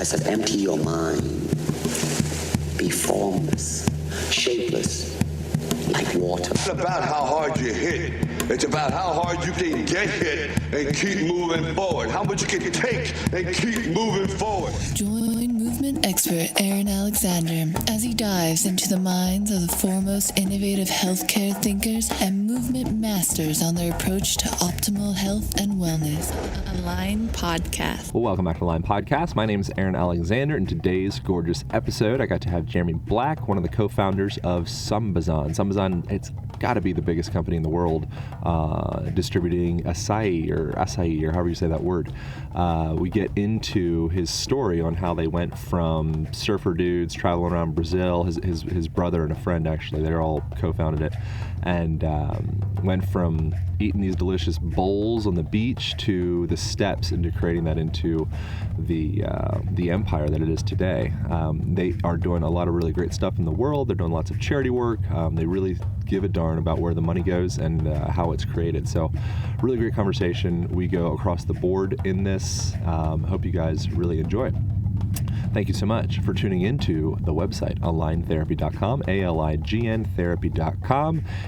I said, empty your mind. Be formless, shapeless, like water. It's about how hard you hit. It's about how hard you can get hit and keep moving forward. How much you can take and keep moving forward. Join movement expert Aaron Alexander as he dives into the minds of the foremost innovative healthcare thinkers and movement masters on their approach to optimal health and wellness. Align Podcast. Well, welcome back to Align Podcast. My name is Aaron Alexander. In today's gorgeous episode, I got to have Jeremy Black, one of the co-founders of Sambazon. Sambazon, it's got to be the biggest company in the world distributing acai or however you say that word. We get into his story on how they went from surfer dudes traveling around Brazil. His brother and a friend, actually, they're all co-founded it, and went from eating these delicious bowls on the beach to the steps into creating that into the empire that it is today. They are doing a lot of really great stuff in the world. They're doing lots of charity work. They really give a darn about where the money goes and how it's created. So really great conversation. We go across the board in this. Hope you guys really enjoy it. Thank you so much for tuning into the website, aligntherapy.com, ALIGN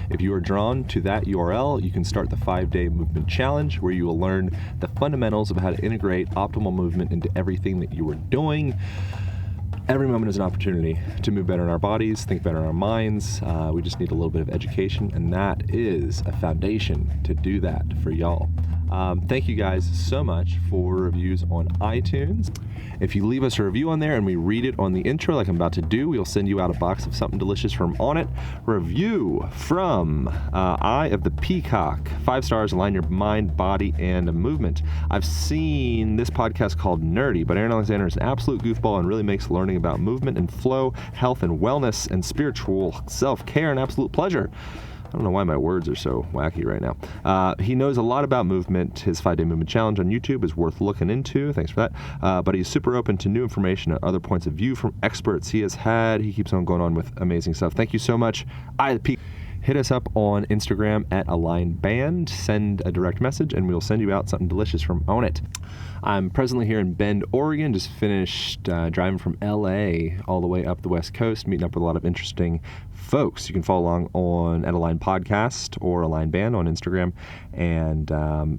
If you are drawn to that URL, you can start the 5-day movement challenge where you will learn the fundamentals of how to integrate optimal movement into everything that you are doing. Every moment is an opportunity to move better in our bodies, think better in our minds. We just need a little bit of education, and that is a foundation to do that for y'all. Thank you guys so much for reviews on iTunes. If you leave us a review on there and we read it on the intro like I'm about to do, we'll send you out a box of something delicious from On It. Review from Eye of the Peacock. 5 stars, align your mind, body, and movement. I've seen this podcast called Nerdy, but Aaron Alexander is an absolute goofball and really makes learning about movement and flow, health and wellness, and spiritual self-care an absolute pleasure. I don't know why my words are so wacky right now. He knows a lot about movement. His 5-day movement challenge on YouTube is worth looking into. Thanks for that. But he's super open to new information and other points of view from experts he has had. He keeps on going on with amazing stuff. Thank you so much. Hit us up on Instagram at AlignBand. Send a direct message and we'll send you out something delicious from Own It. I'm presently here in Bend, Oregon. Just finished driving from LA all the way up the West Coast, meeting up with a lot of interesting folks. You can follow along at Align Podcast or Align Band on Instagram, and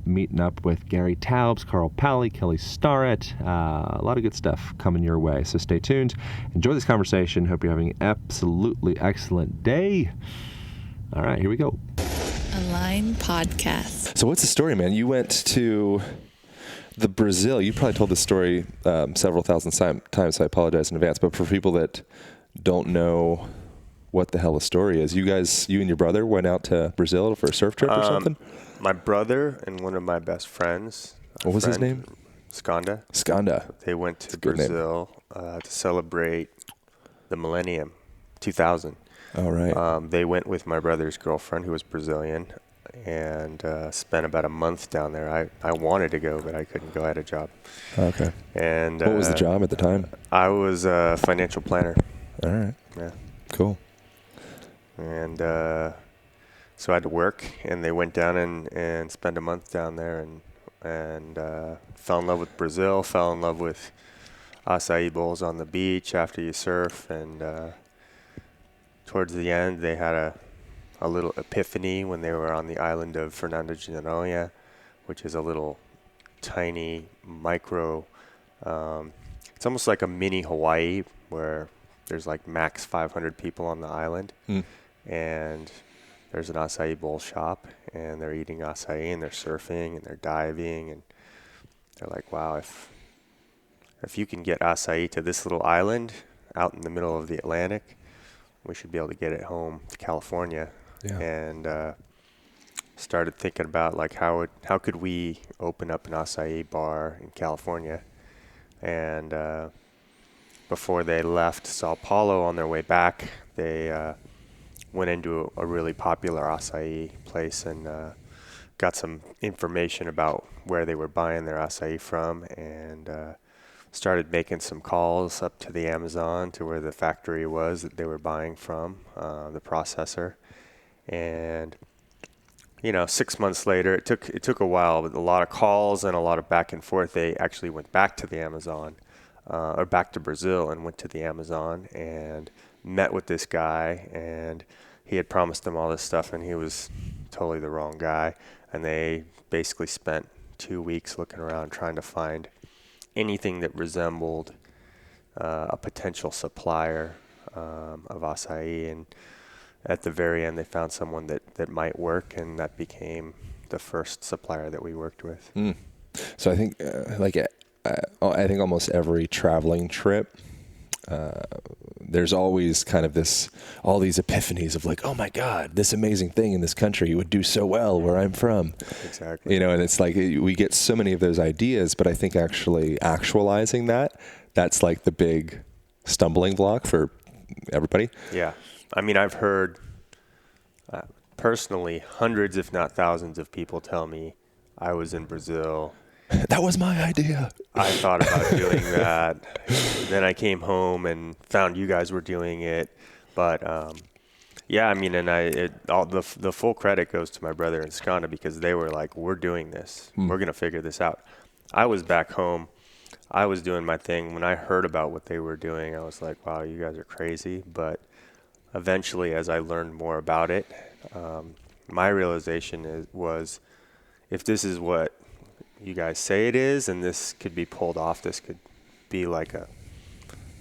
meeting up with Gary Taubes, Carl Pally, Kelly Starrett. A lot of good stuff coming your way. So stay tuned. Enjoy this conversation. Hope you're having an absolutely excellent day. All right, here we go. Align Podcast. So what's the story, man? You went to the Brazil. You probably told this story several thousand times, so I apologize in advance. But for people that don't know what the hell the story is, you and your brother went out to Brazil for a surf trip or something? My brother and one of my best friends. What was his name? Skanda. They went to Brazil to celebrate the millennium, 2000. All right. They went with my brother's girlfriend, who was Brazilian, and spent about a month down there. I wanted to go, but I couldn't go. I had a job. Okay. And what was the job at the time? I was a financial planner. All right. Yeah. Cool. And so I had to work, and they went down and spent a month down there, and fell in love with Brazil, fell in love with acai bowls on the beach after you surf, and towards the end, they had a little epiphany when they were on the island of Fernando de Noronha, which is a little tiny micro. It's almost like a mini Hawaii where there's like max 500 people on the island, and there's an acai bowl shop, and they're eating acai, and they're surfing, and they're diving, and they're like, wow, if you can get acai to this little island out in the middle of the Atlantic, we should be able to get it home to California. Yeah. And started thinking about like how could we open up an acai bar in California. And before they left Sao Paulo on their way back, they went into a really popular acai place and got some information about where they were buying their acai from, and started making some calls up to the Amazon to where the factory was that they were buying from, the processor. And 6 months later, it took a while, but a lot of calls and a lot of back and forth. They actually went back to the Amazon or back to Brazil, and went to the Amazon and met with this guy, and he had promised them all this stuff, and he was totally the wrong guy. And they basically spent 2 weeks looking around trying to find anything that resembled a potential supplier of acai. And at the very end, they found someone that might work, and that became the first supplier that we worked with. So I think, I think almost every traveling trip, there's always kind of all these epiphanies of like, oh my God, this amazing thing in this country would do so well where I'm from. Exactly. And it's like we get so many of those ideas, but I think actually actualizing that's like the big stumbling block for everybody. Yeah. I mean, I've heard personally hundreds, if not thousands of people tell me I was in Brazil. That was my idea. I thought about doing that. Then I came home and found you guys were doing it. But yeah, I mean, and the full credit goes to my brother and Skanda, because they were like, we're doing this. We're going to figure this out. I was back home. I was doing my thing. When I heard about what they were doing, I was like, wow, you guys are crazy. But eventually, as I learned more about it, my realization was, if this is what you guys say it is, and this could be pulled off, this could be like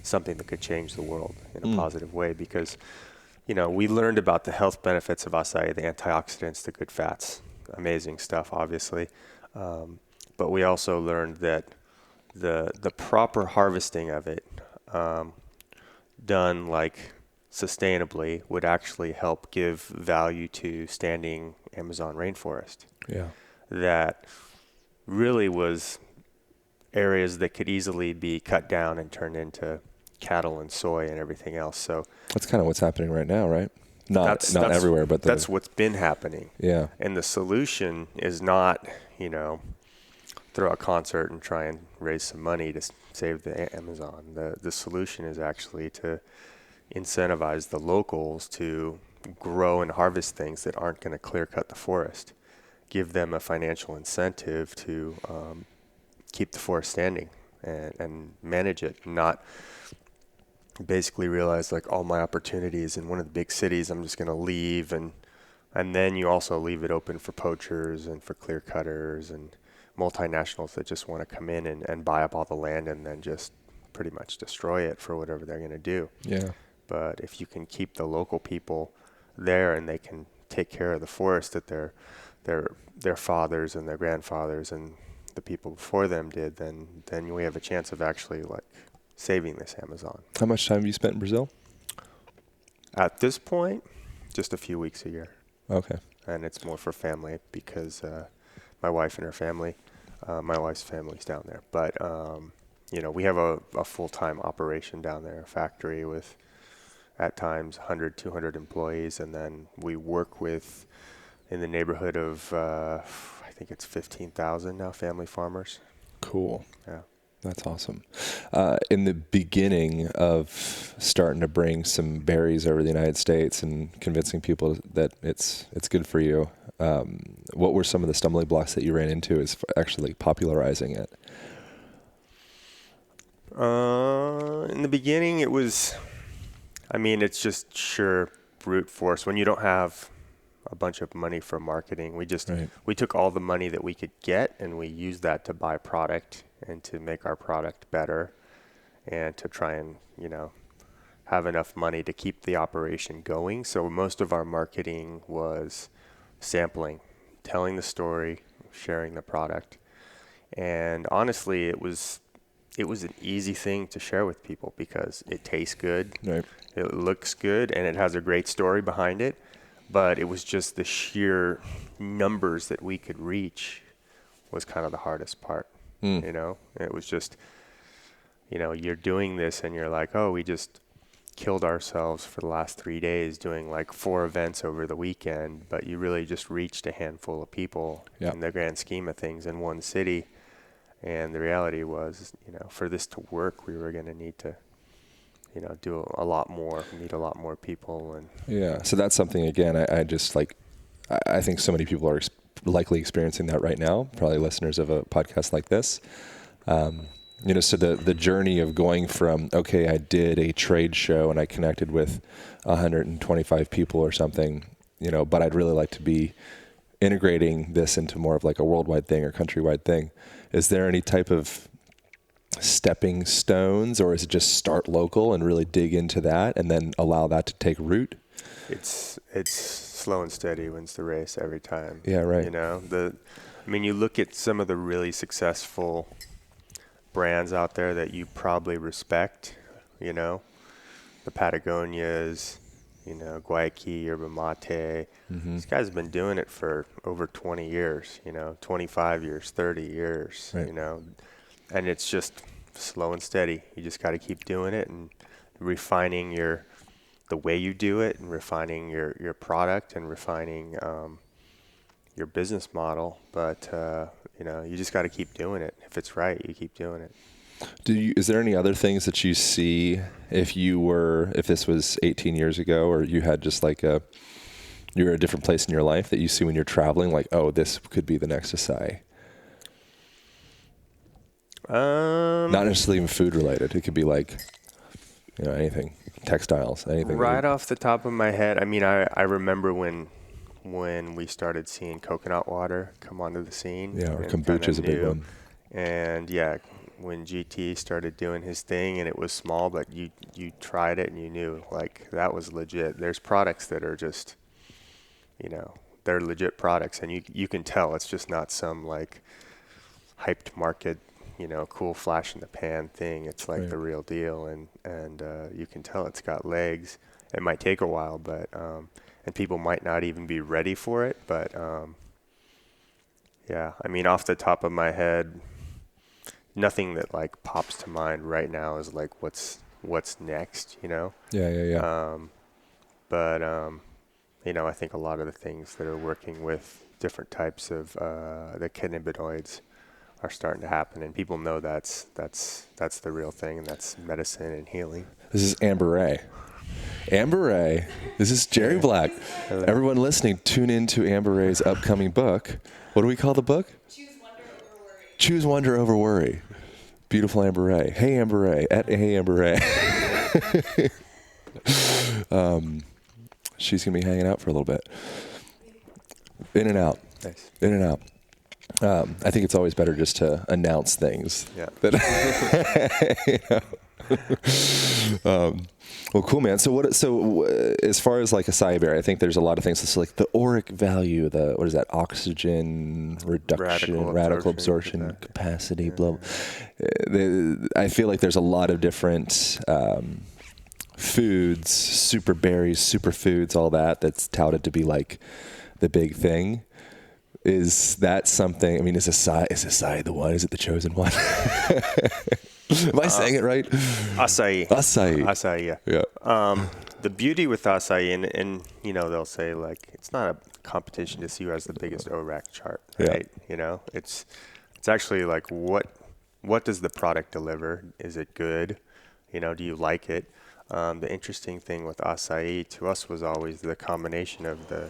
something that could change the world in a positive way. Because, we learned about the health benefits of acai, the antioxidants, the good fats, amazing stuff, obviously. But we also learned that the proper harvesting of it, done like sustainably, would actually help give value to standing Amazon rainforest. Yeah. That really was areas that could easily be cut down and turned into cattle and soy and everything else. So That's kind of what's happening right now, right? Not everywhere, but that's what's been happening. Yeah. And the solution is not, throw a concert and try and raise some money to save the Amazon. The solution is actually to incentivize the locals to grow and harvest things that aren't going to clear cut the forest. Give them a financial incentive to keep the forest standing and manage it, not basically realize like all my opportunities in one of the big cities, I'm just going to leave. And then you also leave it open for poachers and for clear cutters and multinationals that just want to come in and buy up all the land and then just pretty much destroy it for whatever they're going to do. Yeah. But if you can keep the local people there and they can take care of the forest that their fathers and their grandfathers and the people before them did, then we have a chance of actually like saving this Amazon. How much time have you spent in Brazil? At this point, just a few weeks a year. Okay. And it's more for family because my wife and her family, my wife's family's down there. But, we have a full-time operation down there, a factory with at times 100, 200 employees. And then we work with in the neighborhood of, I think it's 15,000 now, family farmers. Cool. Yeah. That's awesome. In the beginning of starting to bring some berries over the United States and convincing people that it's good for you, what were some of the stumbling blocks that you ran into as actually popularizing it? In the beginning, it was, it's just sheer brute force. When you don't have a bunch of money for marketing, we took all the money that we could get and we used that to buy product and to make our product better and to try and, have enough money to keep the operation going. So most of our marketing was sampling, telling the story, sharing the product. And honestly, it was an easy thing to share with people because it tastes good, right. It looks good, and it has a great story behind it. But it was just the sheer numbers that we could reach was kind of the hardest part. It was just, you're doing this and you're like, oh, we just killed ourselves for the last 3 days doing like 4 events over the weekend, but you really just reached a handful of people in the grand scheme of things in one city. And the reality was, for this to work, we were going to need to, do a lot more, meet a lot more people. And yeah. So that's something, again, I think so many people are likely experiencing that right now, probably listeners of a podcast like this. So the journey of going from, okay, I did a trade show and I connected with 125 people or something, but I'd really like to be integrating this into more of like a worldwide thing or countrywide thing. Is there any type of stepping stones, or is it just start local and really dig into that and then allow that to take root? It's slow and steady wins the race every time. Yeah, right. You look at some of the really successful brands out there that you probably respect, the Patagonias, Guayaki, Yerba Mate. These guys have been doing it for over 20 years, 25 years, 30 years, right. And it's just slow and steady. You just got to keep doing it and refining the way you do it, and refining your product, and refining your business model. But you just got to keep doing it. If it's right, you keep doing it. Is there any other things that you see if this was 18 years ago, or you had just like you're at a different place in your life that you see when you're traveling, like, oh, this could be the next acai? Not necessarily even food related. It could be like, anything, textiles, anything. Right off the top of my head, I remember when we started seeing coconut water come onto the scene. Yeah, or kombucha is a big one. And yeah, when GT started doing his thing, and it was small, but you tried it and you knew like that was legit. There's products that are just, they're legit products, and you can tell it's just not some like hyped market, cool flash in the pan thing. It's like the real deal, and you can tell it's got legs. It might take a while, but and people might not even be ready for it, but off the top of my head, nothing that like pops to mind right now is like what's next, Yeah. But I think a lot of the things that are working with different types of the cannabinoids are starting to happen, and people know that's the real thing, and that's medicine and healing. This is Amber Ray. This is Jerry Black. Hello. Everyone listening, tune into Amber Ray's upcoming book. What do we call the book? Choose Wonder Over Worry. Beautiful Amber Ray. Hey Amber Ray. At Hey Amber Ray. She's going to be hanging out for a little bit. In and out. Nice. In and out. I think it's always better just to announce things. Yeah. Well, cool, man. So as far as like acai berry, I think there's a lot of things. It's like the auric value, what is that? Oxygen reduction, radical absorption capacity, blah. I feel like there's a lot of different foods, super berries, superfoods, all that's touted to be like the big thing. Is that something? Is acai the one? Is it the chosen one? Am I saying it right? Acai, yeah. The beauty with acai, and they'll say like it's not a competition to see who has the biggest ORAC chart, right? Yeah. It's actually like what does the product deliver? Is it good? Do you like it? The interesting thing with acai to us was always the combination of the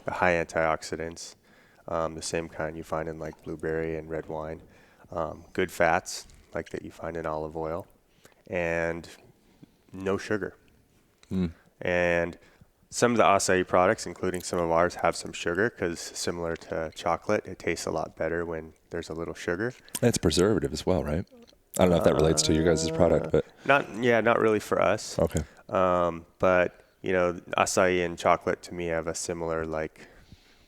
high antioxidants, the same kind you find in like blueberry and red wine, good fats like that you find in olive oil, and no sugar. And some of the acai products, including some of ours, have some sugar because similar to chocolate, it tastes a lot better when there's a little sugar. And it's preservative as well, right? I don't know if that relates to your guys' product, but not really for us. Okay. But acai and chocolate to me have a similar, like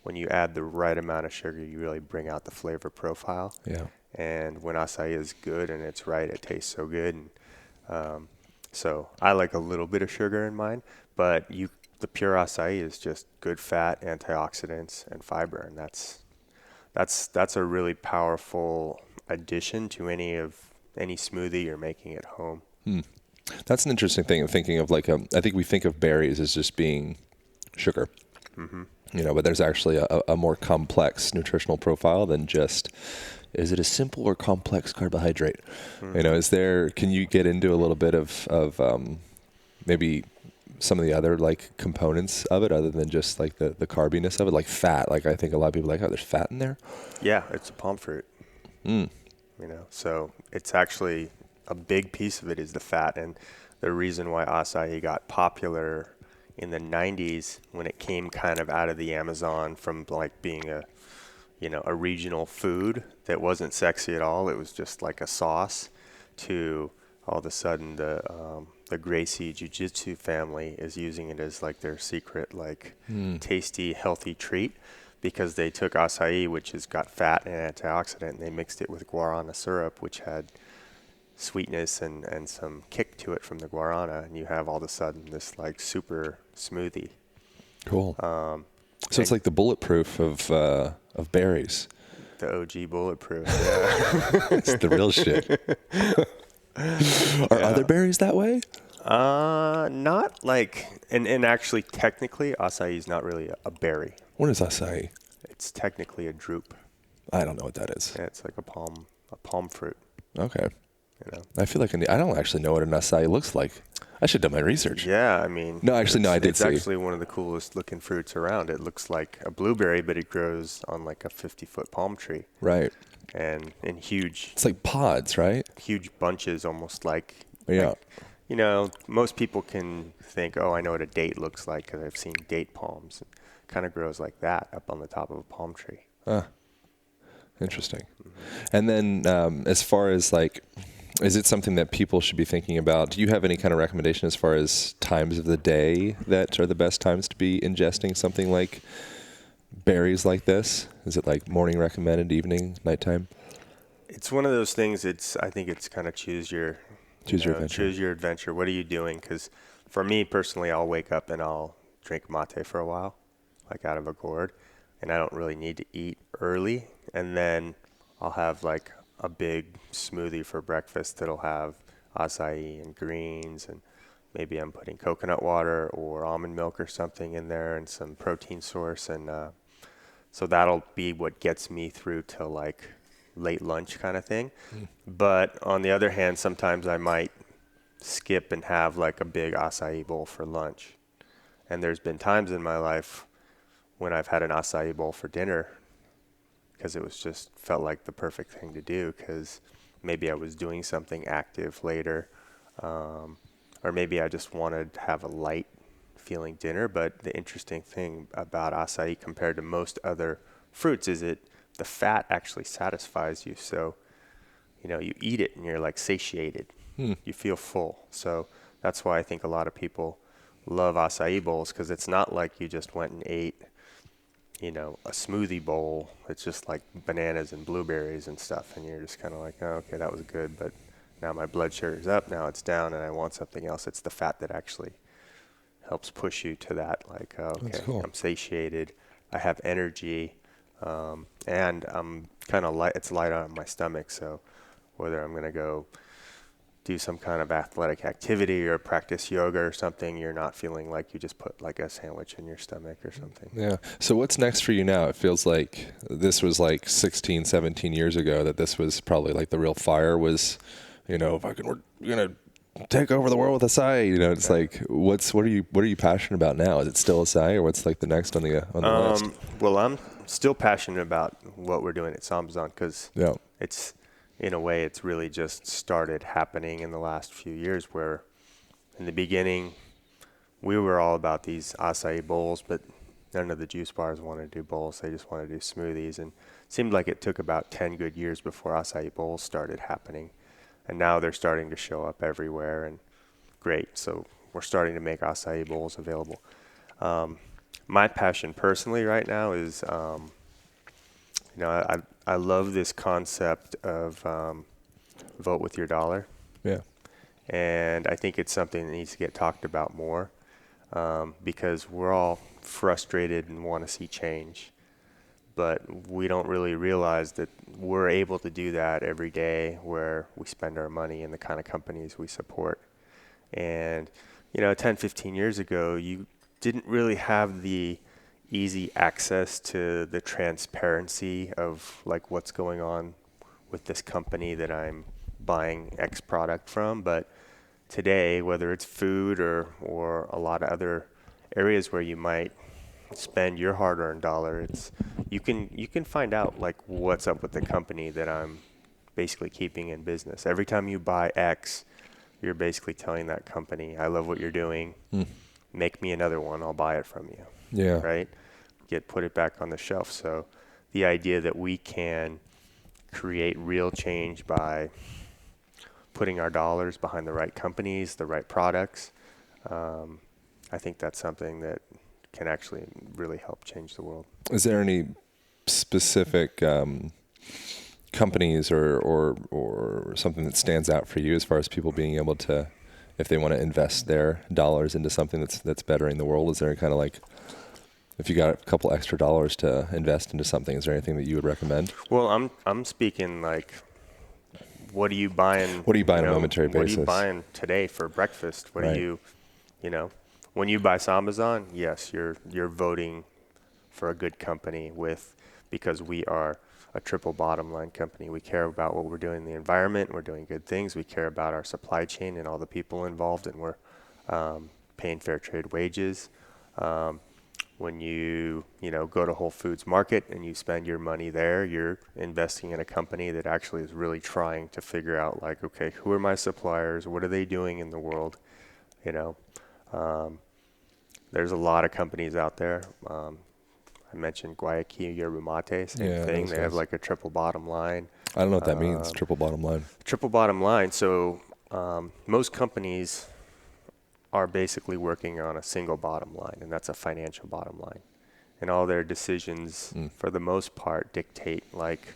when you add the right amount of sugar, you really bring out the flavor profile. Yeah. And when acai is good and it's right, it tastes so good. And so I like a little bit of sugar in mine, but the pure acai is just good fat, antioxidants, and fiber, and that's a really powerful addition to any smoothie you're making at home. That's an interesting thing. I'm thinking of like I think we think of berries as just being sugar. But there's actually a more complex nutritional profile than just, is it a simple or complex carbohydrate? Can you get into a little bit of maybe some of the other like components of it other than just like the carbiness of it, like fat? Like I think a lot of people are like, oh, there's fat in there? Yeah, it's a palm fruit. So it's actually a big piece of it is the fat. And the reason why acai got popular in the 90s when it came kind of out of the Amazon from like being a regional food that wasn't sexy at all. It was just like a sauce to all of a sudden the Gracie Jiu-Jitsu family is using it as like their secret, like tasty, healthy treat because they took acai, which has got fat and antioxidant, and they mixed it with guarana syrup, which had sweetness and some kick to it from the guarana, and you have all of a sudden this like super smoothie. Cool. So it's like the bulletproof of berries. The OG bulletproof. Yeah. It's the real shit. Are other berries that way? Not like, and actually technically acai is not really a berry. What is acai? It's technically a drupe. I don't know what that is. Yeah, it's like a palm fruit. Okay. I feel like I don't actually know what an acai looks like. I should have done my research. Yeah, I mean. No, actually, no, I did see. It's actually one of the coolest looking fruits around. It looks like a blueberry, but it grows on like a 50-foot palm tree. Right. And in huge. It's like pods, right? Huge bunches, almost like. Yeah. Like, most people can think, oh, I know what a date looks like because I've seen date palms. It kind of grows like that up on the top of a palm tree. Interesting. And then as far as like, is it something that people should be thinking about? Do you have any kind of recommendation as far as times of the day that are the best times to be ingesting something like berries like this? Is it like morning recommended, evening, nighttime? It's one of those things. I think it's kind of choose your adventure. Choose your adventure. What are you doing? Because for me personally, I'll wake up and I'll drink mate for a while, like out of a gourd, and I don't really need to eat early. And then I'll have like a big smoothie for breakfast that'll have acai and greens, and maybe I'm putting coconut water or almond milk or something in there and some protein source. And so that'll be what gets me through till like late lunch kind of thing. But on the other hand, sometimes I might skip and have like a big acai bowl for lunch. And there's been times in my life when I've had an acai bowl for dinner because it was just felt like the perfect thing to do because maybe I was doing something active later, or maybe I just wanted to have a light feeling dinner. But the interesting thing about acai compared to most other fruits is the fat actually satisfies you. So, you eat it and you're like satiated. You feel full. So that's why I think a lot of people love acai bowls because it's not like you just went and ate a smoothie bowl. It's just like bananas and blueberries and stuff. And you're just kind of like, oh, okay, that was good. But now my blood sugar's up. Now it's down and I want something else. It's the fat that actually helps push you to that. Like, oh, okay, cool. I'm satiated. I have energy. And I'm kind of light. It's light on my stomach. So whether I'm going to go do some kind of athletic activity or practice yoga or something, you're not feeling like you just put like a sandwich in your stomach or something. Yeah. So what's next for you now? It feels like this was like 16, 17 years ago that this was probably like the real fire was, we're going to take over the world with acai. It's like, what are you passionate about now? Is it still acai or what's like the next on the list? Well, I'm still passionate about what we're doing at Sambazon because it's, in a way, it's really just started happening in the last few years where in the beginning we were all about these acai bowls, but none of the juice bars wanted to do bowls. They just wanted to do smoothies. And it seemed like it took about 10 good years before acai bowls started happening. And now they're starting to show up everywhere and great. So we're starting to make acai bowls available. My passion personally right now is, I love this concept of vote with your dollar. Yeah. And I think it's something that needs to get talked about more because we're all frustrated and want to see change. But we don't really realize that we're able to do that every day where we spend our money and the kind of companies we support. And, 10, 15 years ago, you didn't really have the easy access to the transparency of like what's going on with this company that I'm buying X product from. But today, whether it's food or a lot of other areas where you might spend your hard-earned dollar, you can find out like what's up with the company that I'm basically keeping in business. Every time you buy X, you're basically telling that company, I love what you're doing. Make me another one. I'll buy it from you. Yeah. Right? Put it back on the shelf. So the idea that we can create real change by putting our dollars behind the right companies, the right products, I think that's something that can actually really help change the world. Is there any specific companies or something that stands out for you as far as people being able to, if they want to invest their dollars into something that's bettering the world? Is there kind of like, if you got a couple extra dollars to invest into something, is there anything that you would recommend? Well, I'm speaking like, what are you buying? What do you buy on a momentary basis? What are you buying today for breakfast? What are you when you buy Sambazon, yes, you're voting for a good company because we are a triple bottom line company. We care about what we're doing in the environment. We're doing good things. We care about our supply chain and all the people involved, and we're paying fair trade wages. When you go to Whole Foods Market and you spend your money there, you're investing in a company that actually is really trying to figure out, like, okay, who are my suppliers? What are they doing in the world? There's a lot of companies out there. I mentioned Guayaquil Yerba Mate, same thing. They have like a triple bottom line. I don't know what that means, triple bottom line. Triple bottom line. So most companies are basically working on a single bottom line, and that's a financial bottom line. And all their decisions, for the most part, dictate, like,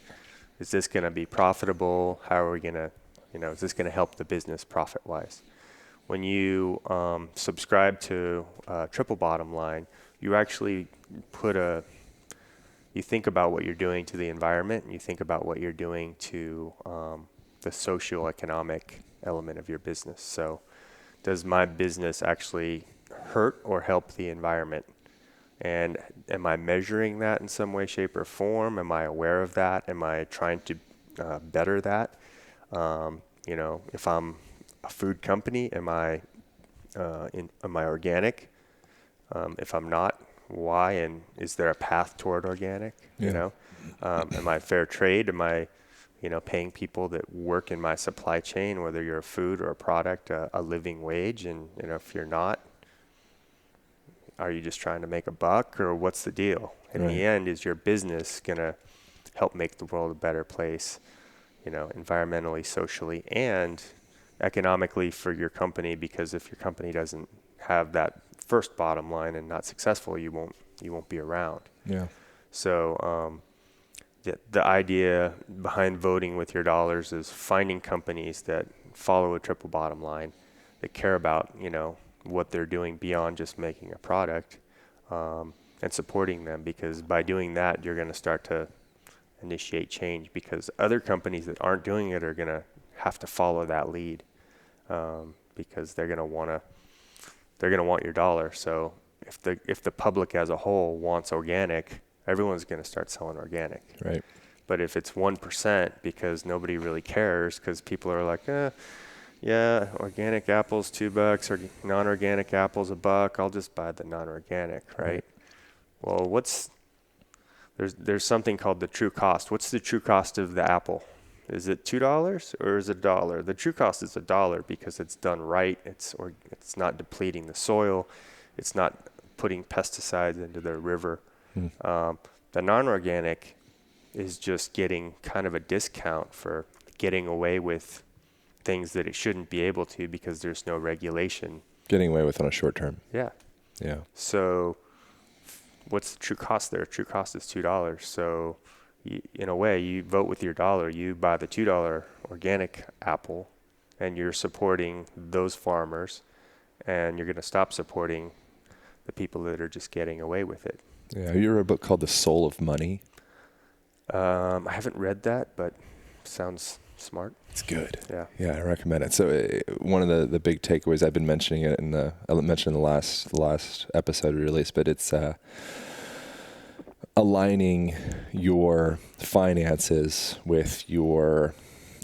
is this going to be profitable? How are we going to, is this going to help the business profit-wise? When you subscribe to triple bottom line, you actually you think about what you're doing to the environment, and you think about what you're doing to the socio-economic element of your business. So does my business actually hurt or help the environment? And am I measuring that in some way, shape, or form? Am I aware of that? Am I trying to better that? If I'm a food company, am I organic? If I'm not, why? And is there a path toward organic? Yeah. Am I fair trade? Am I paying people that work in my supply chain, whether you're a food or a product, a living wage? And if you're not, are you just trying to make a buck, or what's the deal? In the end, is your business going to help make the world a better place, environmentally, socially, and economically for your company? Because if your company doesn't have that first bottom line and not successful, you won't be around. Yeah. So the idea behind voting with your dollars is finding companies that follow a triple bottom line, that care about what they're doing beyond just making a product, and supporting them, because by doing that, you're going to start to initiate change, because other companies that aren't doing it are going to have to follow that lead, because they're going to want your dollar. So if the public as a whole wants organic, everyone's going to start selling organic. Right. But if it's 1% because nobody really cares, because people are like, yeah, organic apples $2, or non-organic apples $1, I'll just buy the non-organic, right? Well, there's something called the true cost. What's the true cost of the apple? Is it $2 or is it $1? The true cost is $1 because it's done right. It's not depleting the soil. It's not putting pesticides into the river. The non-organic is just getting kind of a discount for getting away with things that it shouldn't be able to, because there's no regulation. Getting away with on a short term. Yeah. Yeah. So what's the true cost there? True cost is $2. So in a way, you vote with your dollar. You buy the $2 organic apple, and you're supporting those farmers, and you're going to stop supporting the people that are just getting away with it. Yeah. Have you ever read a book called The Soul of Money? I haven't read that, but sounds smart. It's good. Yeah. Yeah, I recommend it. So one of the big takeaways, I've been mentioning it I mentioned in the last episode we released, but it's aligning your finances with your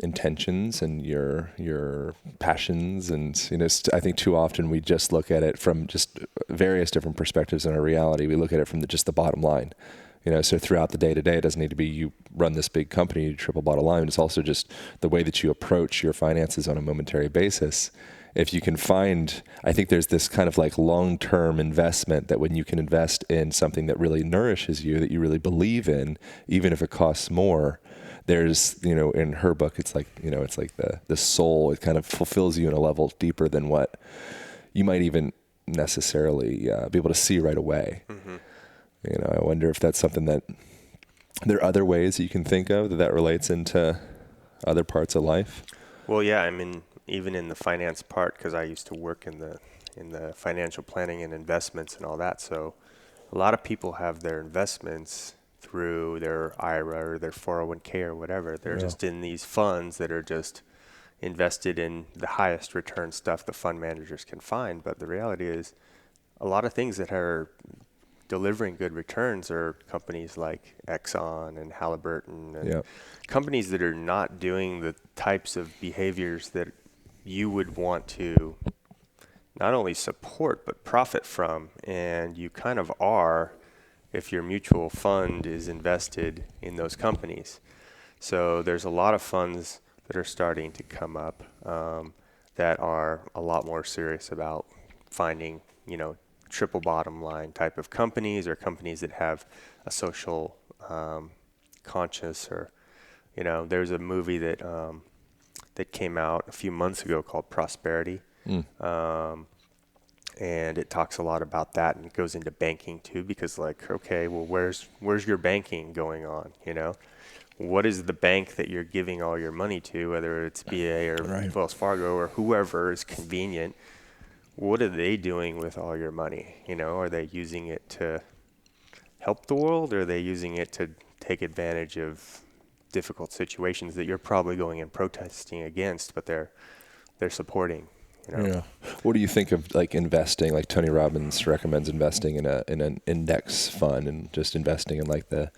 intentions and your passions. And I think too often we just look at it from just various different perspectives in our reality. We look at it from just the bottom line. So throughout the day to day, it doesn't need to be you run this big company, you triple bottom line. It's also just the way that you approach your finances on a momentary basis. If you can find, I think there's this kind of like long-term investment that when you can invest in something that really nourishes you, that you really believe in, even if it costs more, there's, in her book, it's like, it's like the soul, it kind of fulfills you in a level deeper than what you might even necessarily be able to see right away. Mm-hmm. I wonder if that's something that there are other ways that you can think of that relates into other parts of life. Well, yeah, I mean, even in the finance part, because I used to work in the financial planning and investments and all that. So a lot of people have their investments through their IRA or their 401k or whatever. They're just in these funds that are just invested in the highest return stuff the fund managers can find. But the reality is a lot of things that are delivering good returns are companies like Exxon and Halliburton and companies that are not doing the types of behaviors that you would want to not only support but profit from. And you kind of are if your mutual fund is invested in those companies. So there's a lot of funds that are starting to come up that are a lot more serious about finding, triple bottom line type of companies, or companies that have a social conscious, or, there's a movie that that came out a few months ago called Prosperity. And it talks a lot about that, and it goes into banking too, because okay, well, where's your banking going on? What is the bank that you're giving all your money to, whether it's BA or Wells Fargo or whoever is convenient? What are they doing with all your money? Are they using it to help the world, or are they using it to take advantage of difficult situations that you're probably going and protesting against, but they're supporting? Yeah. What do you think of investing? Like Tony Robbins recommends investing in an index fund and just investing in the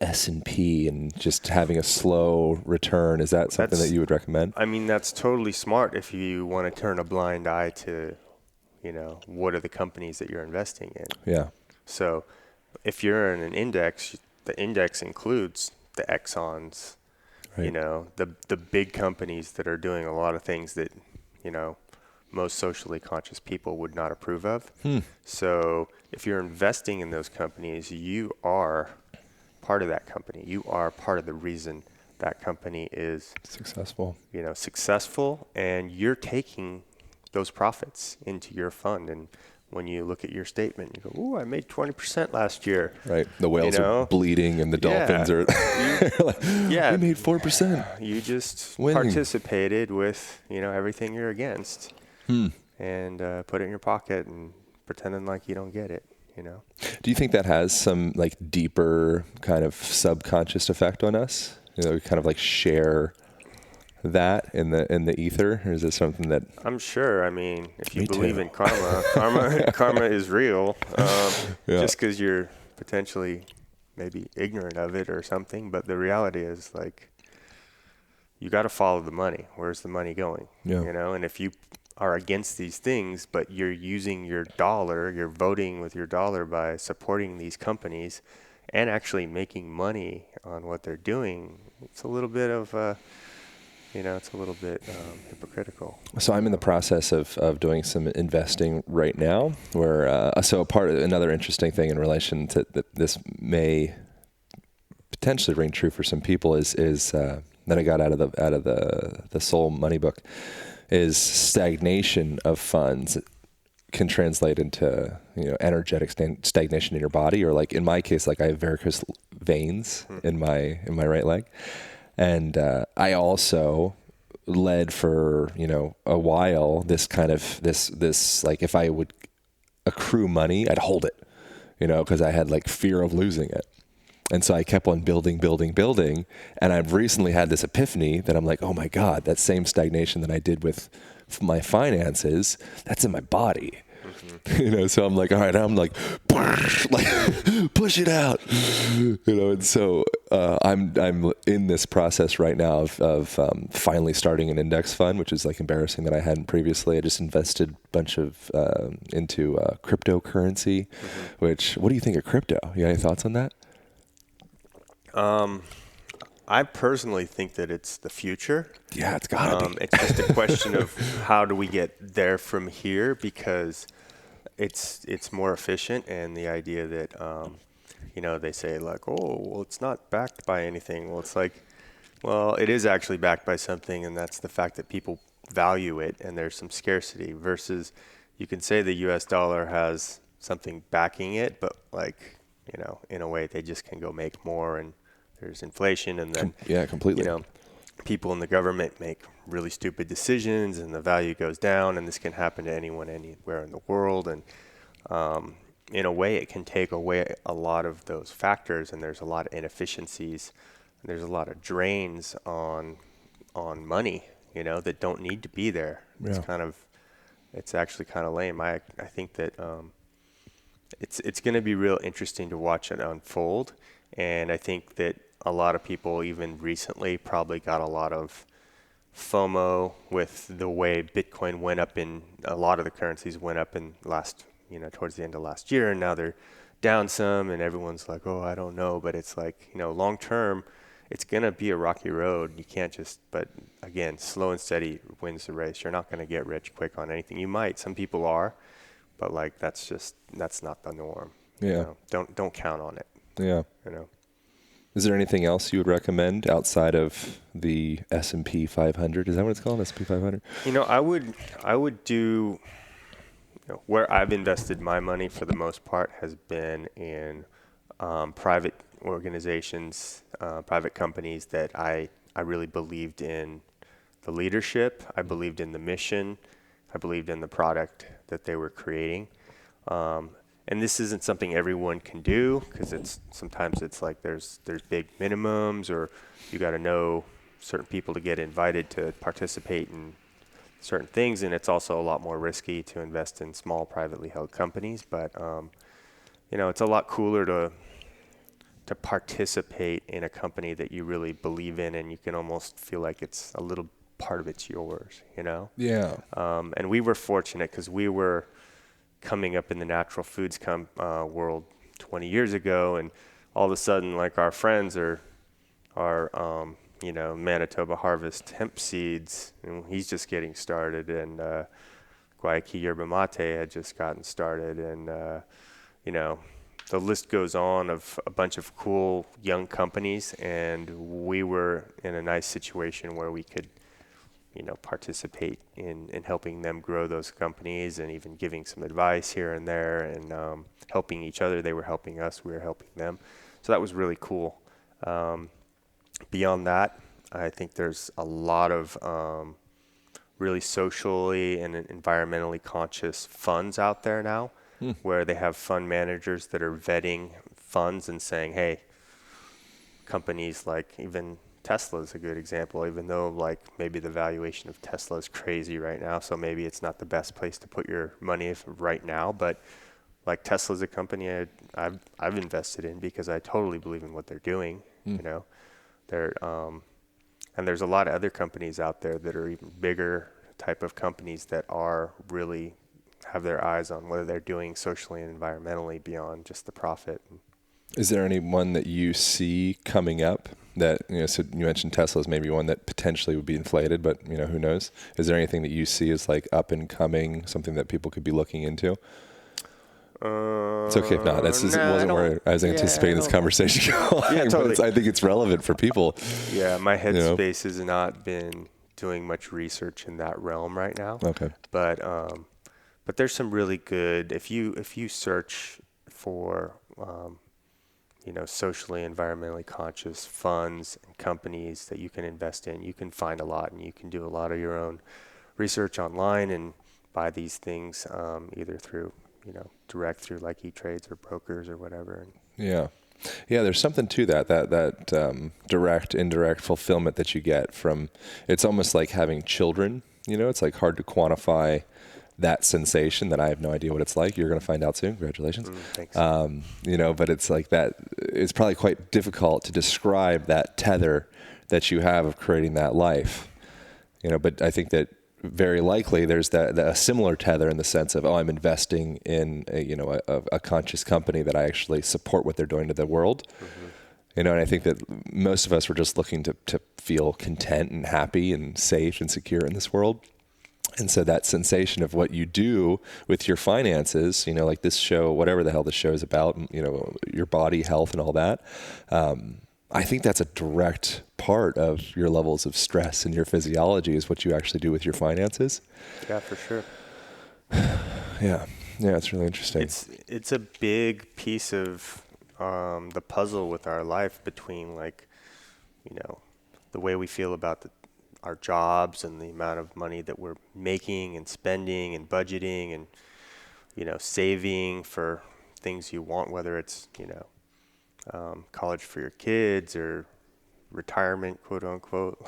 S&P and just having a slow return. Is that something that you would recommend? I mean, that's totally smart if you want to turn a blind eye to, what are the companies that you're investing in. Yeah. So if you're in an index, the index includes the Exxons, the big companies that are doing a lot of things that, most socially conscious people would not approve of. So if you're investing in those companies, you are part of that company. You are part of the reason that company is successful. Successful, and you're taking those profits into your fund. And when you look at your statement, you go, "Ooh, I made 20% last year." Right. The whales are bleeding, and the dolphins are. We made 4%. You just participated with everything you're against, and put it in your pocket and pretending like you don't get it. Do you think that has some deeper kind of subconscious effect on us? We kind of share that in the ether, or is it something that? I'm sure. I mean, if you believe in karma is real. Just because you're potentially maybe ignorant of it or something, but the reality is you got to follow the money. Where's the money going? And if you are against these things, but you're using your dollar, you're voting with your dollar by supporting these companies and actually making money on what they're doing, it's a little bit of, hypocritical. So I'm in the process of doing some investing right now where, another interesting thing in relation to this may potentially ring true for some people is that I got out of the Soul Money book, is stagnation of funds can translate into energetic stagnation in your body, or in my case, I have varicose veins in my right leg, and I also led for a while this kind of this if I would accrue money, I'd hold it, because I had fear of losing it. And so I kept on building. And I've recently had this epiphany that I'm like, oh my God, that same stagnation that I did with my finances, that's in my body. So I'm like, all right, I'm push it out, and so I'm in this process right now of finally starting an index fund, which is embarrassing that I hadn't previously. I just invested a bunch of into cryptocurrency, which, what do you think of crypto? You got any thoughts on that? I personally think that it's the future. Yeah, it's gotta be. It's just a question of how do we get there from here, because it's more efficient, and the idea that they say like, oh, well, it's not backed by anything. Well, it's like, well, it is actually backed by something, and that's the fact that people value it, and there's some scarcity. Versus, you can say the U.S. dollar has something backing it, but like, in a way, they just can go make more, and there's inflation, and then Yeah, completely. people in the government make really stupid decisions, and the value goes down, and this can happen to anyone anywhere in the world. And in a way, it can take away a lot of those factors, and there's a lot of inefficiencies, and there's a lot of drains on money, that don't need to be there. Yeah. It's actually kind of lame. I think that it's going to be real interesting to watch it unfold, and I think that a lot of people, even recently, probably got a lot of FOMO with the way Bitcoin went up, in a lot of the currencies went up in towards the end of last year, and now they're down some, and everyone's like, oh, I don't know. But it's like, long term, it's going to be a rocky road. You can't but again, slow and steady wins the race. You're not going to get rich quick on anything. You might, some people are, but like, that's not the norm. Yeah. Don't count on it. Yeah. Is there anything else you would recommend outside of the S&P 500? Is that what it's called, S&P 500? I would do, where I've invested my money for the most part has been in private organizations, private companies that I really believed in the leadership. I believed in the mission. I believed in the product that they were creating. And this isn't something everyone can do, because sometimes it's like there's big minimums, or you got to know certain people to get invited to participate in certain things, and it's also a lot more risky to invest in small privately held companies. But it's a lot cooler to participate in a company that you really believe in, and you can almost feel like it's a little part of it's yours. Yeah. And we were fortunate because we were coming up in the natural foods world 20 years ago, and all of a sudden, like, our friends are Manitoba Harvest hemp seeds, and he's just getting started, and Guayaki Yerba Mate had just gotten started, and the list goes on of a bunch of cool young companies, and we were in a nice situation where we could participate in helping them grow those companies, and even giving some advice here and there, and helping each other. They were helping us, we were helping them. So that was really cool. Beyond that, I think there's a lot of really socially and environmentally conscious funds out there now, where they have fund managers that are vetting funds and saying, hey, companies like even Tesla is a good example, even though like maybe the valuation of Tesla is crazy right now, so maybe it's not the best place to put your money right now. But like, Tesla's a company I've invested in because I totally believe in what they're doing. They're and there's a lot of other companies out there that are even bigger type of companies that are really have their eyes on what they're doing socially and environmentally beyond just the profit. Is there any one that you see coming up that, so you mentioned Tesla's maybe one that potentially would be inflated, but who knows? Is there anything that you see as like up and coming, something that people could be looking into? It's okay if not. Wasn't where I was anticipating this conversation going. Yeah, totally. But I think it's relevant for people. Yeah, my headspace has not been doing much research in that realm right now. Okay. But there's some really good, if you search for socially, environmentally conscious funds and companies that you can invest in, you can find a lot, and you can do a lot of your own research online and buy these things either through, direct through like E-Trades or brokers or whatever. Yeah. Yeah, there's something to that direct, indirect fulfillment that you get from, it's almost like having children, it's like hard to quantify that sensation that I have no idea what it's like. You're going to find out soon. Congratulations. Thanks. But it's like that, it's probably quite difficult to describe that tether that you have of creating that life, but I think that very likely there's a similar tether in the sense of, I'm investing in a conscious company that I actually support what they're doing to the world. You know, and I think that most of us were just looking to feel content and happy and safe and secure in this world. And so that sensation of what you do with your finances, you know, like this show, whatever the hell the show is about, you know, your body, health, and all that. I think that's a direct part of your levels of stress and your physiology is what you actually do with your finances. Yeah, for sure. Yeah. Yeah, it's really interesting. It's a big piece of the puzzle with our life between, like, you know, the way we feel about our jobs and the amount of money that we're making and spending and budgeting and, you know, saving for things you want, whether it's, you know, college for your kids or retirement, quote unquote.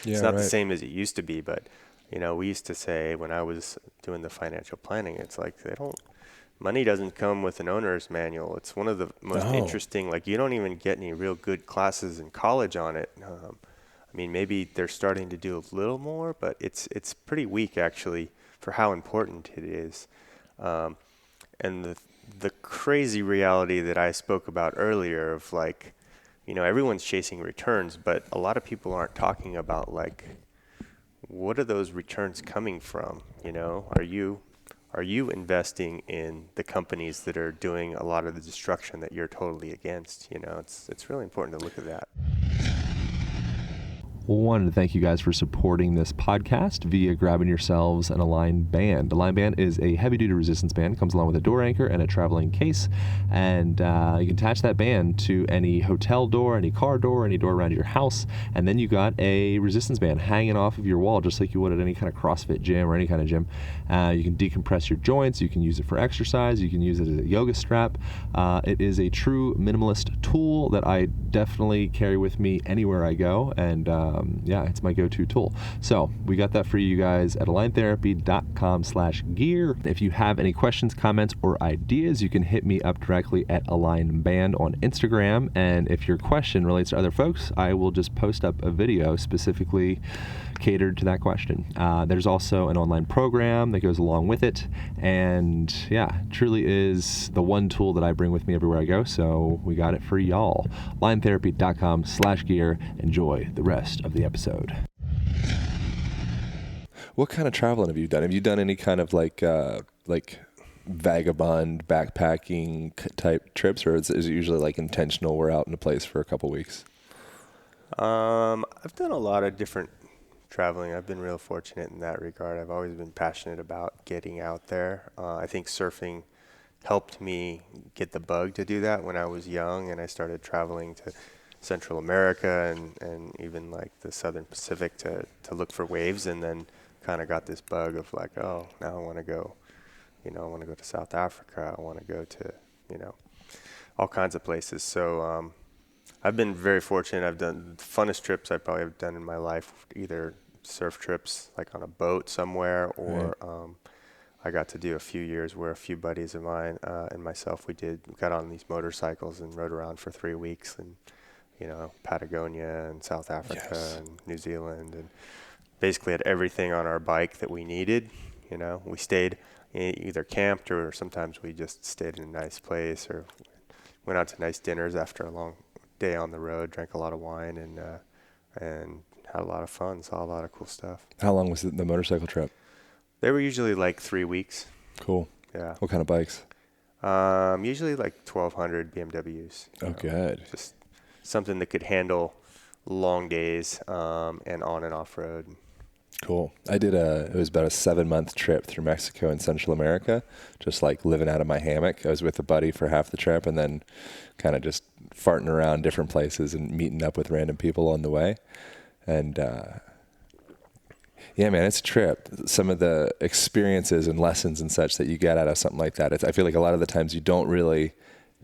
It's not the same as it used to be, but, you know, we used to say when I was doing the financial planning, it's like money doesn't come with an owner's manual. It's one of the most interesting, like, you don't even get any real good classes in college on it. I mean, maybe they're starting to do a little more, but it's pretty weak actually for how important it is. And the crazy reality that I spoke about earlier of, like, you know, everyone's chasing returns, but a lot of people aren't talking about, like, what are those returns coming from? You know, are you investing in the companies that are doing a lot of the destruction that you're totally against? You know, it's really important to look at that. Wanted to thank you guys for supporting this podcast via grabbing yourselves an Align band. Align band is a heavy-duty resistance band. It comes along with a door anchor and a traveling case, and you can attach that band to any hotel door, any car door, any door around your house, and then you got a resistance band hanging off of your wall, just like you would at any kind of CrossFit gym or any kind of gym. You can decompress your joints. You can use it for exercise. You can use it as a yoga strap. It is a true minimalist tool that I definitely carry with me anywhere I go, and yeah, it's my go-to tool. So we got that for you guys at aligntherapy.com/gear. If you have any questions, comments, or ideas, you can hit me up directly at Align Band on Instagram. And if your question relates to other folks, I will just post up a video specifically catered to that question. There's also an online program that goes along with it. And yeah, truly is the one tool that I bring with me everywhere I go. So we got it for y'all. aligntherapy.com/gear. Enjoy the rest of the episode. What kind of traveling have you done? Have you done any kind of like vagabond backpacking type trips, or is it usually like intentional? We're out in a place for a couple weeks. I've done a lot of different traveling. I've been real fortunate in that regard. I've always been passionate about getting out there. I think surfing helped me get the bug to do that when I was young, and I started traveling to Central America and even like the Southern Pacific to look for waves, and then kind of got this bug of like, oh, now I want to go, you know, I want to go to South Africa. I want to go to, you know, all kinds of places. So I've been very fortunate. I've done the funnest trips I probably have done in my life, either surf trips like on a boat somewhere, or I got to do a few years where a few buddies of mine and myself, we got on these motorcycles and rode around for 3 weeks, and, you know, Patagonia and South Africa and New Zealand, and basically had everything on our bike that we needed. You know, we stayed either camped or sometimes we just stayed in a nice place or went out to nice dinners after a long day on the road, drank a lot of wine, and had a lot of fun, saw a lot of cool stuff. How long was the motorcycle trip? They were usually like 3 weeks. Cool. Yeah. What kind of bikes? Usually like 1200 BMWs. Oh, good. Just something that could handle long days and on and off road. Cool. I did it was about a 7-month trip through Mexico and Central America, just like living out of my hammock. I was with a buddy for half the trip and then kind of just farting around different places and meeting up with random people on the way. And yeah, man, it's a trip. Some of the experiences and lessons and such that you get out of something like that, I feel like a lot of the times you don't really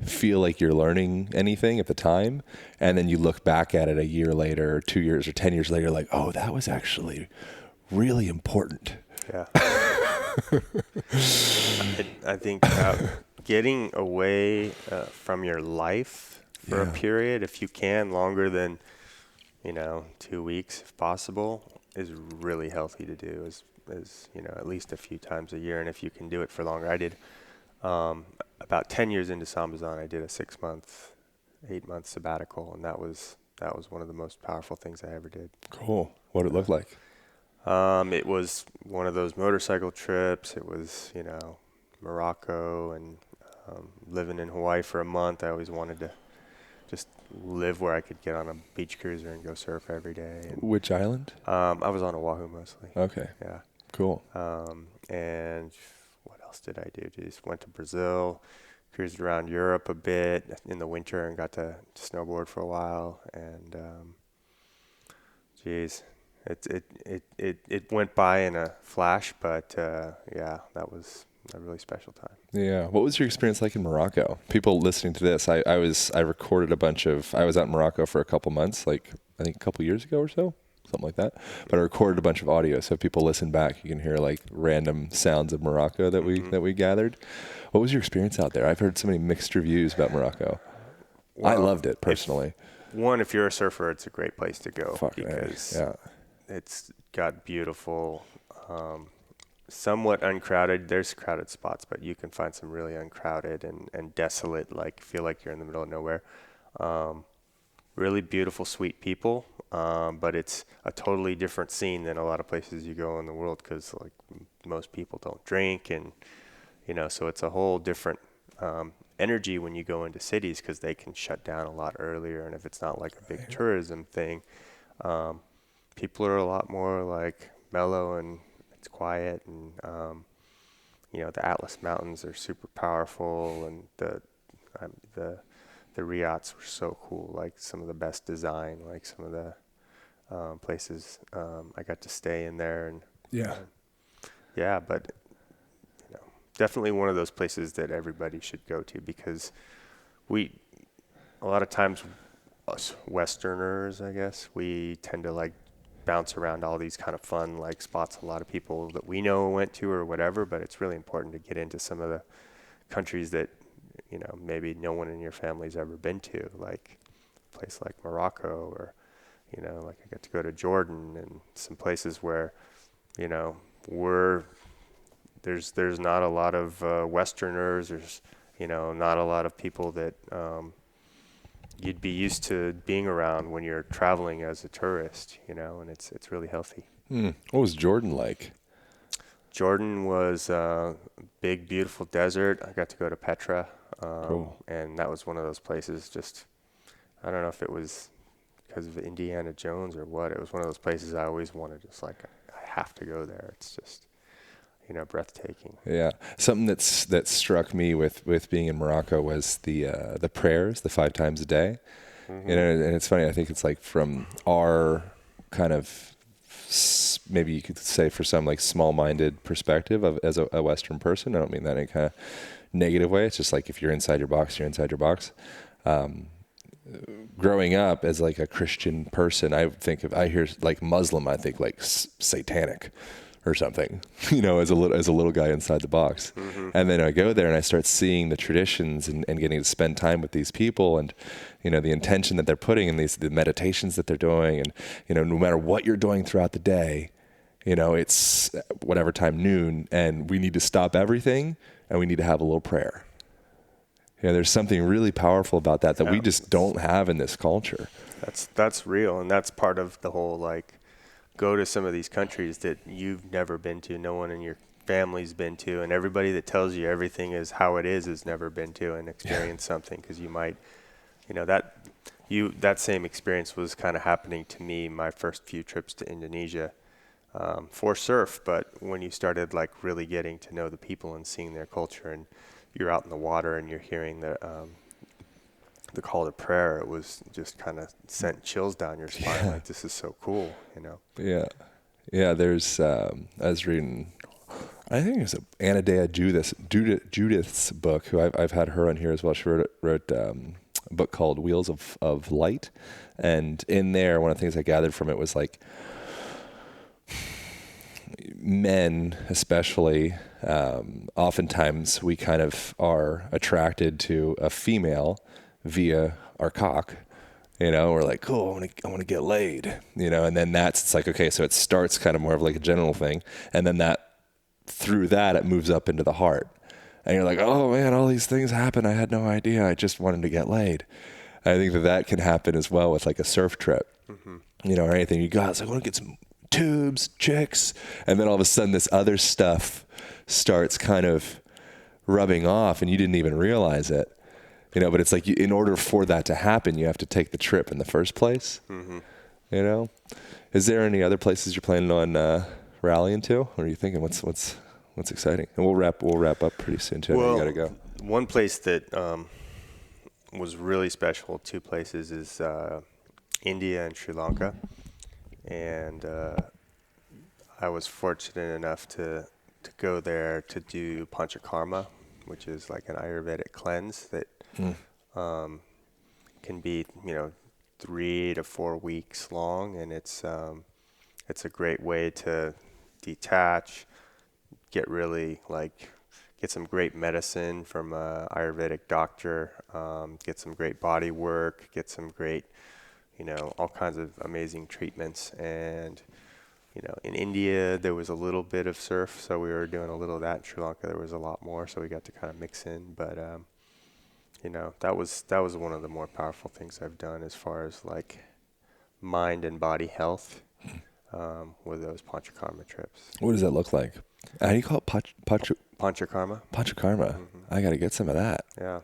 feel like you're learning anything at the time, and then you look back at it a year later or 2 years or 10 years later, like, oh, that was actually really important. Yeah. I think getting away from your life for a period, if you can, longer than, 2 weeks if possible, is really healthy to do, is at least a few times a year. And if you can do it for longer, I did about 10 years into Sambazon, I did a 6-month 8-month sabbatical, and that was one of the most powerful things I ever did. Cool. What did it look like? It was one of those motorcycle trips. It was, Morocco, and living in Hawaii for a month. I always wanted to just live where I could get on a beach cruiser and go surf every day. And, Which island? I was on Oahu mostly. Okay. Yeah. Cool. And what else did I do? Just went to Brazil, cruised around Europe a bit in the winter, and got to snowboard for a while. And it went by in a flash, but yeah, that was a really special time. Yeah. What was your experience like in Morocco? People listening to this, I recorded I was out in Morocco for a couple months, like I think a couple years ago or so, something like that. But I recorded a bunch of audio, so if people listen back, you can hear like random sounds of Morocco that we gathered. What was your experience out there? I've heard so many mixed reviews about Morocco. Well, I loved it personally. If you're a surfer, it's a great place to go. Because yeah. It's got beautiful, somewhat uncrowded. There's crowded spots, but you can find some really uncrowded and desolate, like feel like you're in the middle of nowhere. Really beautiful, sweet people, but it's a totally different scene than a lot of places you go in the world, because like most people don't drink, and so it's a whole different energy when you go into cities, because they can shut down a lot earlier, and if it's not like a big tourism thing, people are a lot more like mellow, and it's quiet, and the Atlas Mountains are super powerful, and the riots were so cool, like some of the best design, like some of the places I got to stay in there, and yeah, but definitely one of those places that everybody should go to, because a lot of times us Westerners, I guess, we tend to like bounce around all these kind of fun like spots a lot of people that we know went to or whatever, but it's really important to get into some of the countries that maybe no one in your family's ever been to, like a place like Morocco, or like I got to go to Jordan, and some places where there's not a lot of Westerners, there's not a lot of people that you'd be used to being around when you're traveling as a tourist, and it's really healthy. What was Jordan like? Jordan was a big, beautiful desert. I got to go to Petra, Cool. And that was one of those places. Just, I don't know if it was because of Indiana Jones or what. It was one of those places I always wanted. Just like I have to go there. It's just, breathtaking. Yeah, something that struck me with being in Morocco was the prayers, the 5 times a day. Mm-hmm. And it's funny. I think it's like from our kind of, maybe you could say for some like small-minded perspective as a Western person. I don't mean that in a kind of negative way. It's just like if you're inside your box, you're inside your box. Growing up as like a Christian person, I hear like Muslim, I think like satanic or something, as a little guy inside the box. Mm-hmm. And then I go there and I start seeing the traditions and getting to spend time with these people, and the intention that they're putting in the meditations that they're doing, and no matter what you're doing throughout the day, it's whatever time, noon, and we need to stop everything and we need to have a little prayer. There's something really powerful about that we just don't have in this culture. That's real, and that's part of the whole like go to some of these countries that you've never been to, no one in your family's been to, and everybody that tells you everything is how it is has never been to and experienced something, because you might, that same experience was kind of happening to me my first few trips to Indonesia for surf, but when you started like really getting to know the people and seeing their culture, and you're out in the water and you're hearing the call to prayer, it was just kind of sent chills down your spine. Like, this is so cool, Yeah. There's I was reading, I think it was Anadea Judith's book, who I've had her on here as well. She wrote a book called Wheels of Light, and in there, one of the things I gathered from it was like men, especially, oftentimes we kind of are attracted to a female via our cock, we're like, cool, I want to get laid, and then it's like, okay, so it starts kind of more of like a genital thing, and then through that it moves up into the heart, and you're like, oh man, all these things happen, I had no idea, I just wanted to get laid. I think that can happen as well with like a surf trip, or anything. You go, I was like, I want to get some tubes, chicks. And then all of a sudden this other stuff starts kind of rubbing off and you didn't even realize it, but it's like in order for that to happen, you have to take the trip in the first place. Is there any other places you're planning on rallying to? Or are you thinking what's exciting? And we'll wrap up pretty soon too. Well, you gotta go. One place that was really special, 2 places, is India and Sri Lanka. And I was fortunate enough to go there to do panchakarma, which is like an Ayurvedic cleanse that can be 3 to 4 weeks long, and it's a great way to detach, get some great medicine from a Ayurvedic doctor, get some great body work, get some great, all kinds of amazing treatments. And, in India, there was a little bit of surf, so we were doing a little of that. In Sri Lanka, there was a lot more, so we got to kind of mix in. But, that was one of the more powerful things I've done as far as like mind and body health, with those panchakarma trips. What does that look like? How do you call it? Panchakarma? Panchakarma. I got to get some of that. Yeah.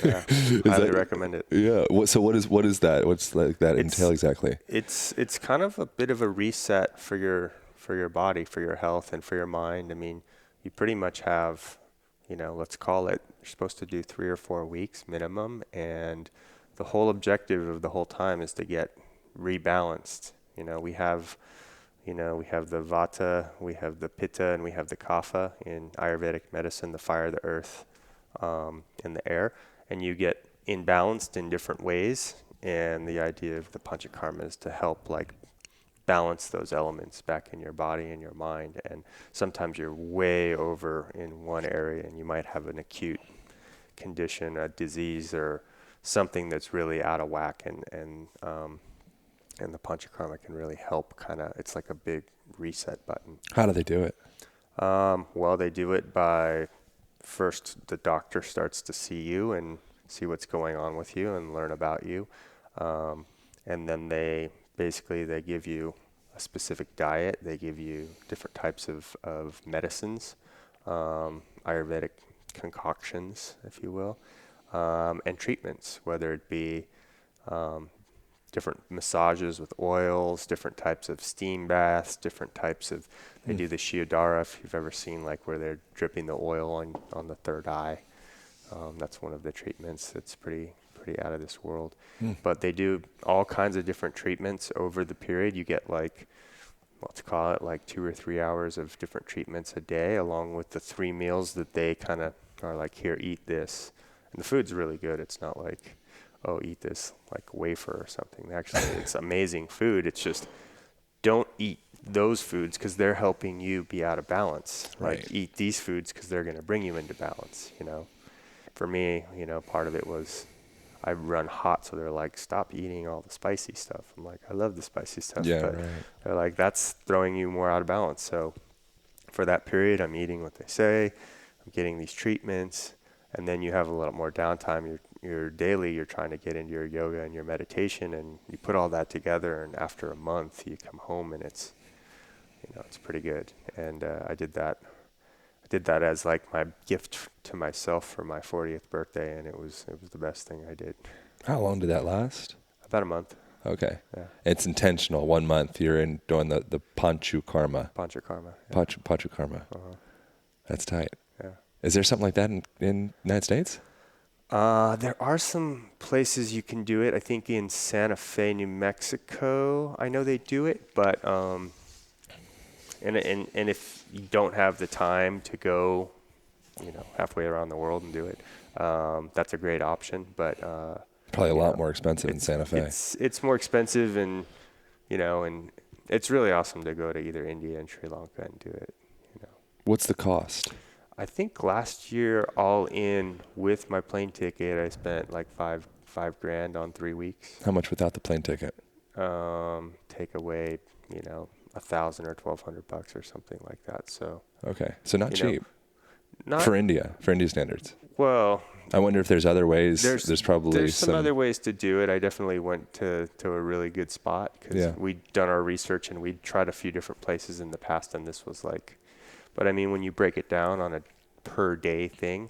Yeah. Highly recommend it. Yeah. So what is that? What's like that entail exactly? It's kind of a bit of a reset for your body, for your health, and for your mind. I mean, you pretty much have, let's call it, you're supposed to do 3 or 4 weeks minimum, and the whole objective of the whole time is to get rebalanced. We have the vata, we have the pitta, and we have the kapha in Ayurvedic medicine, the fire, the earth, and the air, and you get imbalanced in different ways. And the idea of the panchakarma is to help like balance those elements back in your body and your mind. And sometimes you're way over in one area, and you might have an acute condition, a disease, or something that's really out of whack, and the panchakarma can really help. It's like a big reset button. How do they do it? Well, they do it by, first the doctor starts to see you and see what's going on with you and learn about you. And then they give you a specific diet. They give you different types of medicines, Ayurvedic concoctions, if you will, and treatments, whether it be different massages with oils, different types of steam baths, different types of, they do the Shiodara, if you've ever seen like where they're dripping the oil on the third eye. That's one of the treatments that's pretty out of this world. But they do all kinds of different treatments over the period. You get like, let's call it like 2 or 3 hours of different treatments a day, along with the 3 meals that they kind of are like, here, eat this. And the food's really good. It's not like, oh, eat this like wafer or something. Actually, it's amazing food. It's just, don't eat those foods because they're helping you be out of balance. Right. Like, eat these foods because they're going to bring you into balance, For me, part of it was I run hot, so they're like, stop eating all the spicy stuff. I'm like, I love the spicy stuff. Yeah, but right. they're like, that's throwing you more out of balance. So for that period, I'm eating what they say. I'm getting these treatments. And then you have a little more downtime. You're daily, you're trying to get into your yoga and your meditation, and you put all that together, and after a month you come home and it's pretty good. And I did that as like my gift to myself for my 40th birthday, and it was the best thing I did. How long did that last? About a month. Okay. Yeah. It's intentional. 1 month you're in doing the panchakarma. Panchakarma. Yeah. Panchakarma. That's tight. Yeah. Is there something like that in United States? There are some places you can do it. I think in Santa Fe, New Mexico, I know they do it, but and if you don't have the time to go, halfway around the world and do it, that's a great option. But probably a lot more expensive in Santa Fe. It's more expensive, and and it's really awesome to go to either India and Sri Lanka and do it. What's the cost? I think last year, all in with my plane ticket, I spent like $5,000 on 3 weeks. How much without the plane ticket? Take away, $1,000 or $1,200 or something like that. So okay, so not cheap. Not for India standards? well. I wonder if there's other ways. There's probably some other ways to do it. I definitely went to a really good spot because we'd done our research and we'd tried a few different places in the past, and this was like, but I mean, when you break it down on a per day thing,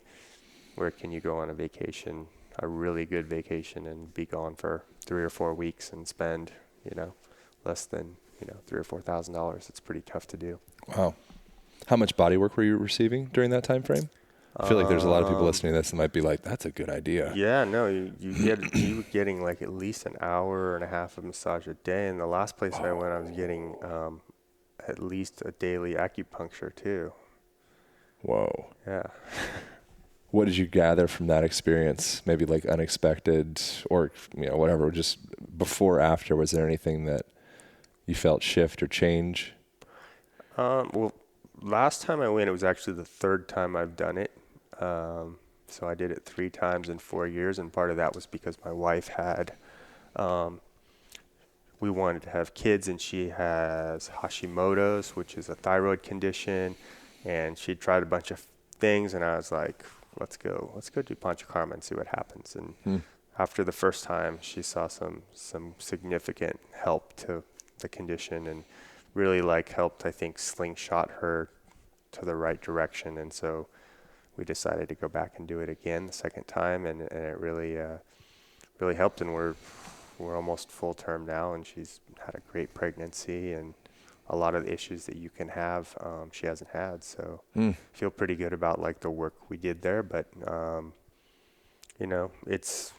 where can you go on a vacation, a really good vacation, and be gone for 3 or 4 weeks and spend, less than, $3,000 or $4,000? It's pretty tough to do. Wow. How much body work were you receiving during that time frame? I feel like there's a lot of people listening to this that might be like, that's a good idea. Yeah, no, you were getting like at least an hour and a half of massage a day. And the last place I went, I was getting at least a daily acupuncture too. Whoa. Yeah. What did you gather from that experience? Maybe like unexpected or, whatever, just before, after, was there anything that you felt shift or change? Well, last time I went, it was actually the third time I've done it. So I did it 3 times in 4 years, and part of that was because my wife had, we wanted to have kids, and she has Hashimoto's, which is a thyroid condition, and she tried a bunch of things, and I was like, let's go do Panchakarma and see what happens. And after the first time, she saw some significant help to the condition, and really helped, I think, slingshot her to the right direction. And so we decided to go back and do it again the second time, and it really helped. And we're almost full term now, and she's had a great pregnancy, and a lot of the issues that you can have, she hasn't had. So feel pretty good about the work we did there. But it's,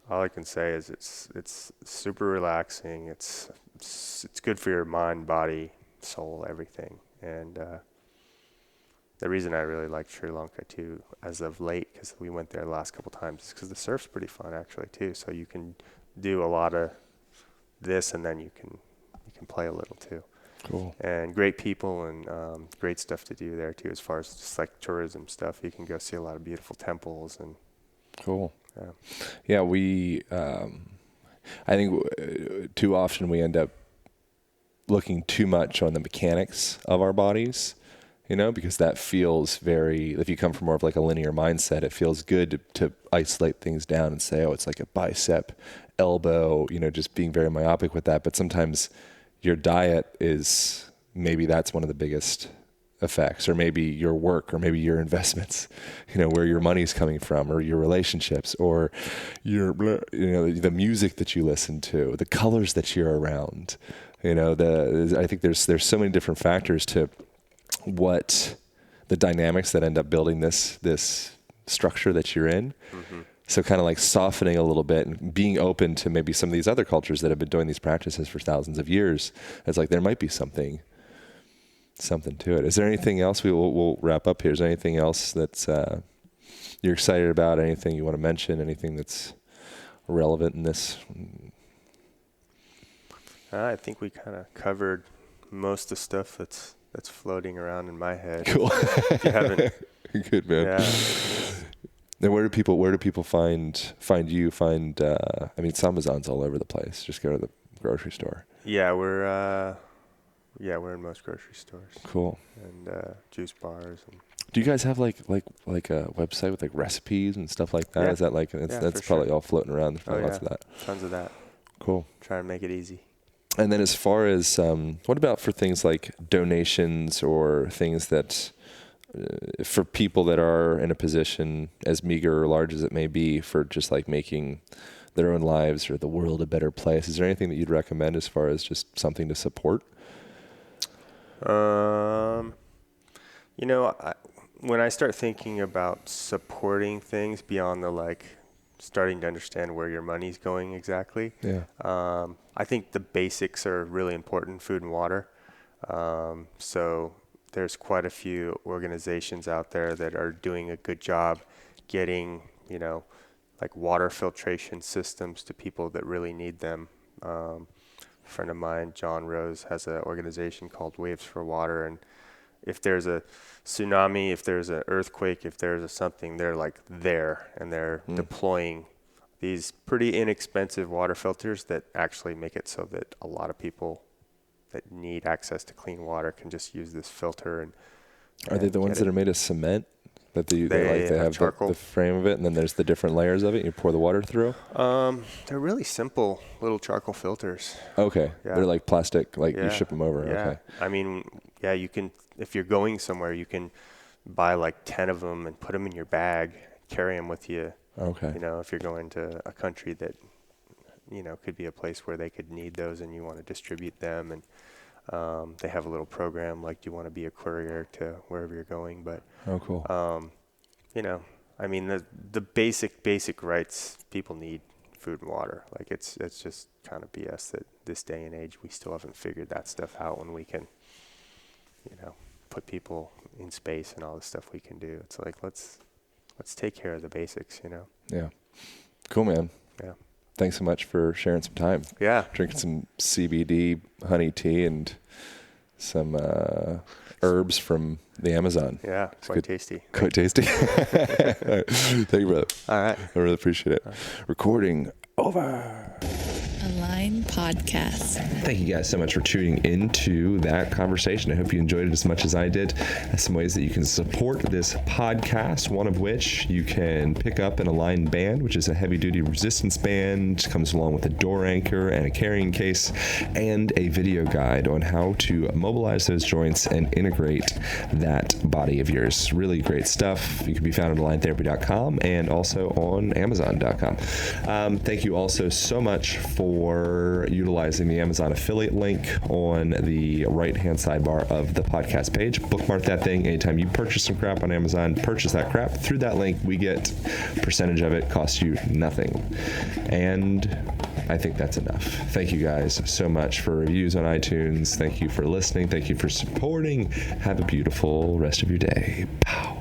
all I can say is it's super relaxing. It's good for your mind, body, soul, everything. And the reason I really like Sri Lanka too, as of late, because we went there the last couple times, is because the surf's pretty fun actually too. So you can do a lot of this, and then you can play a little too. Cool. And great people, and great stuff to do there too, as far as just tourism stuff. You can go see a lot of beautiful temples and. Cool. Yeah, we. I think too often we end up looking too much on the mechanics of our bodies, because that feels very, if you come from more of a linear mindset, it feels good to isolate things down and say, oh, it's like a bicep, elbow, just being very myopic with that. But sometimes your diet is, maybe that's one of the biggest effects, or maybe your work, or maybe your investments, where your money's coming from, or your relationships, or your, the music that you listen to, the colors that you're around, I think there's so many different factors to what the dynamics that end up building this structure that you're in. Mm-hmm. So kind of softening a little bit and being open to maybe some of these other cultures that have been doing these practices for thousands of years. It's there might be something to it. Is there anything else? We'll wrap up here. Is there anything else that's you're excited about? Anything you want to mention? Anything that's relevant in this? I think we kind of covered most of the stuff that's floating around in my head. Cool. If you haven't. Good, man. Yeah. And where do people find you? Sambazon's all over the place. Just go to the grocery store. Yeah, we're in most grocery stores. Cool. And juice bars. And do you guys have like a website with recipes and stuff like that? Yeah. Is that that's probably all floating around? There's probably lots of that. Tons of that. Cool. Try and make it easy. And then as far as what about for things like donations or things that for people that are in a position as meager or large as it may be for just making their own lives or the world a better place? Is there anything that you'd recommend as far as just something to support? When I start thinking about supporting things beyond the starting to understand where your money's going exactly, I think the basics are really important: food and water. So there's quite a few organizations out there that are doing a good job getting, water filtration systems to people that really need them. A friend of mine, John Rose, has an organization called Waves for Water, and if there's a tsunami, if there's an earthquake, if there's something, they're there, and they're deploying these pretty inexpensive water filters that actually make it so that a lot of people that need access to clean water can just use this filter. And Are they the ones that are made of cement? That they have charcoal. the frame of it, and then there's the different layers of it. You pour the water through. They're really simple little charcoal filters. Okay, Yeah. they're like plastic. Like you Yeah. ship them over. Yeah. Okay. I mean, yeah, you can, if you're going somewhere, you can buy like 10 of them and put them in your bag, carry them with you. Okay. You know, if you're going to a country that, you know, could be a place where they could need those and you want to distribute them. And they have a little program like, do you want to be a courier to wherever you're going? But, Oh, cool. you know, I mean, the basic rights people need, food and water. Like it's just kind of BS that this day and age we still haven't figured that stuff out when we can, you know, put people in space and all the stuff we can do. It's like let's take care of the basics, you know. Yeah. Cool, man. Yeah. Thanks so much for sharing some time. Yeah. Drinking some CBD honey tea and some herbs from the Amazon. Yeah. It's Quite good. tasty. Quite tasty. Thank you, brother. All right. I really appreciate it. Recording over. Align Podcast. Thank you guys so much for tuning into that conversation. I hope you enjoyed it as much as I did. Some ways that you can support this podcast, one of which you can pick up an Align band, which is a heavy-duty resistance band. It comes along with a door anchor and a carrying case and a video guide on how to mobilize those joints and integrate that body of yours. Really great stuff. You can be found at aligntherapy.com and also on amazon.com. Thank you also so much for utilizing the Amazon affiliate link on the right-hand sidebar of the podcast page. Bookmark that thing. Anytime you purchase some crap on Amazon, purchase that crap through that link. We get a percentage of it, costs you nothing. And I think that's enough. Thank you guys so much for reviews on iTunes. Thank you for listening. Thank you for supporting. Have a beautiful rest of your day. Pow.